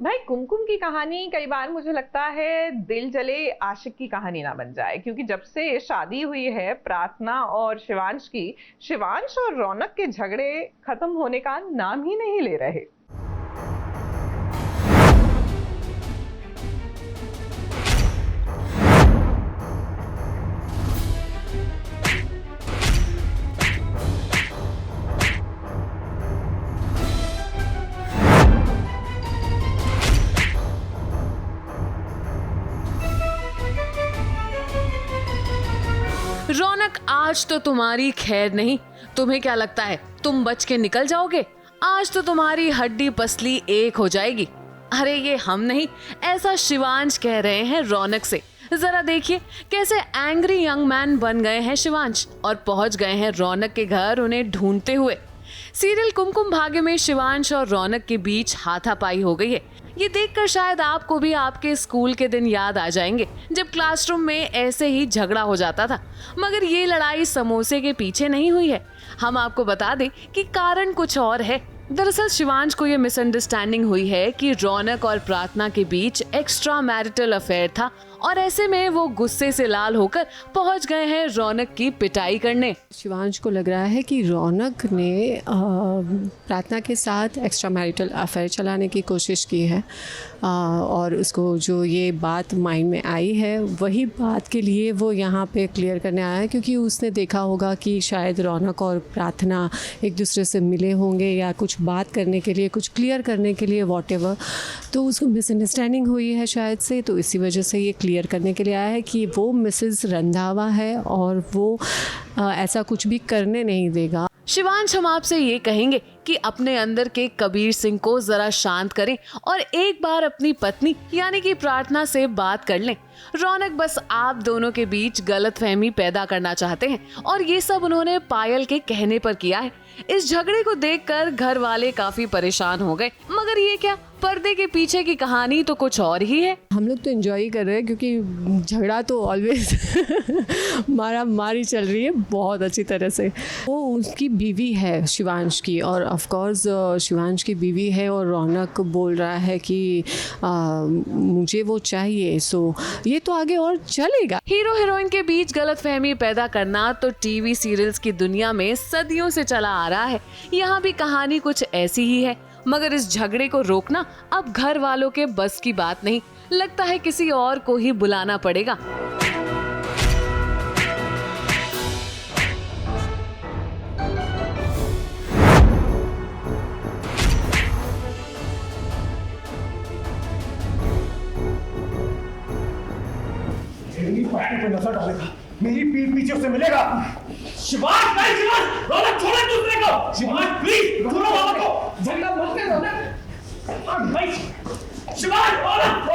भाई कुमकुम की कहानी कई बार मुझे लगता है दिल जले आशिक की कहानी ना बन जाए, क्योंकि जब से शादी हुई है प्रार्थना और शिवांश की, शिवांश और रौनक के झगड़े खत्म होने का नाम ही नहीं ले रहे। रौनक, आज तो तुम्हारी खैर नहीं। तुम्हें क्या लगता है तुम बच के निकल जाओगे? आज तो तुम्हारी हड्डी पसली एक हो जाएगी। अरे ये हम नहीं, ऐसा शिवांश कह रहे हैं रौनक से। जरा देखिए कैसे एंग्री यंग मैन बन गए हैं शिवांश और पहुंच गए हैं रौनक के घर उन्हें ढूंढते हुए। सीरियल कुमकुम भाग्य में शिवांश और रौनक के बीच हाथापाई हो गई है। ये देखकर शायद आपको भी आपके स्कूल के दिन याद आ जाएंगे जब क्लासरूम में ऐसे ही झगड़ा हो जाता था। मगर ये लड़ाई समोसे के पीछे नहीं हुई है। हम आपको बता दें कि कारण कुछ और है। दरअसल शिवांश को ये मिसअंडरस्टैंडिंग हुई है कि रौनक और प्रार्थना के बीच एक्स्ट्रा मैरिटल अफेयर था और ऐसे में वो गुस्से से लाल होकर पहुंच गए हैं रौनक की पिटाई करने। शिवांश को लग रहा है कि रौनक ने प्रार्थना के साथ एक्स्ट्रा मैरिटल अफेयर चलाने की कोशिश की है और उसको जो ये बात माइंड में आई है वही बात के लिए वो यहाँ पे क्लियर करने आया है, क्योंकि उसने देखा होगा कि शायद रौनक और प्रार्थना एक दूसरे से मिले होंगे या कुछ बात करने के लिए, कुछ क्लियर करने के लिए, वॉटेवर। तो उसको मिसअंडरस्टैंडिंग हुई है शायद से, तो इसी वजह से ये क्लियर करने के लिए आया है कि वो मिसेस रंधावा है और वो ऐसा कुछ भी करने नहीं देगा। शिवांश, हम आपसे ये कहेंगे कि अपने अंदर के कबीर सिंह को जरा शांत करें और एक बार अपनी पत्नी यानी कि प्रार्थना से बात कर लें। रौनक बस आप दोनों के बीच गलतफहमी पैदा करना चाहते हैं और ये सब उन्होंने पायल के कहने पर किया है। इस झगड़े को देखकर घर वाले काफी परेशान हो गए, मगर ये क्या, पर्दे के पीछे की कहानी तो कुछ और ही है। हम लोग तो एंजॉय कर रहे हैं क्योंकि झगड़ा तो ऑलवेज मारा मारी चल रही है बहुत अच्छी तरह से। वो उसकी बीवी है शिवांश की, और ऑफ कोर्स शिवांश की बीवी है और रौनक बोल रहा है कि मुझे वो चाहिए, सो ये तो आगे और चलेगा। हीरो हीरोइन के बीच गलतफहमी पैदा करना तो टीवी सीरियल्स की दुनिया में सदियों से चला आ रहा है। यहाँ भी कहानी कुछ ऐसी ही है, मगर इस झगड़े को रोकना अब घर वालों के बस की बात नहीं। लगता है किसी और को ही बुलाना पड़ेगा। मेरी पट्टी पे नजर डालेगा, मेरी पीठ पीछे से मिलेगा। शिवांश, नहीं शिवांश, रौनक छोड़े दूसरे को। शिवांश प्लीज छोड़ो रौनक को, झगड़ा मत कर रौनक। भाई शिवांश, रौनक।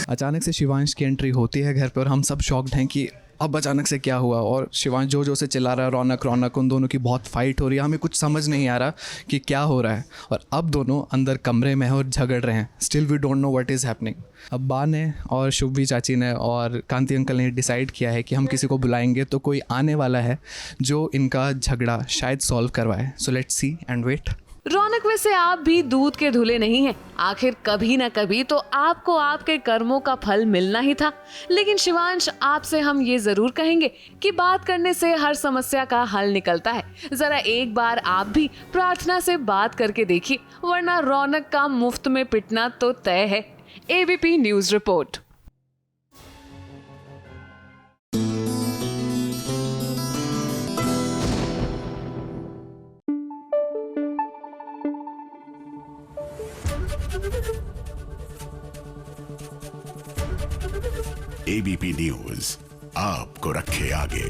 अचानक से शिवांश की एंट्री होती है घर पे और हम सब शॉक्ड हैं कि अब अचानक से क्या हुआ। और शिवांश जो से चिल्ला रहा है, रौनक रौनक, उन दोनों की बहुत फाइट हो रही है। हमें कुछ समझ नहीं आ रहा कि क्या हो रहा है और अब दोनों अंदर कमरे में हैं और झगड़ रहे हैं। Still we don't know what is happening. अब बा ने और शुभवी चाची ने और कांति अंकल ने डिसाइड किया है कि हम किसी को बुलाएंगे तो कोई आने वाला है जो इनका झगड़ा शायद सॉल्व करवाए। So let's see and wait. Raunak, वैसे आप भी दूध के धुले नहीं हैं। आखिर कभी न कभी तो आपको आपके कर्मों का फल मिलना ही था। लेकिन शिवांश, आपसे हम ये जरूर कहेंगे कि बात करने से हर समस्या का हल निकलता है। जरा एक बार आप भी प्रार्थना से बात करके देखिए, वरना रौनक का मुफ्त में पिटना तो तय है। ABP news report. ABP news आपको रखे आगे।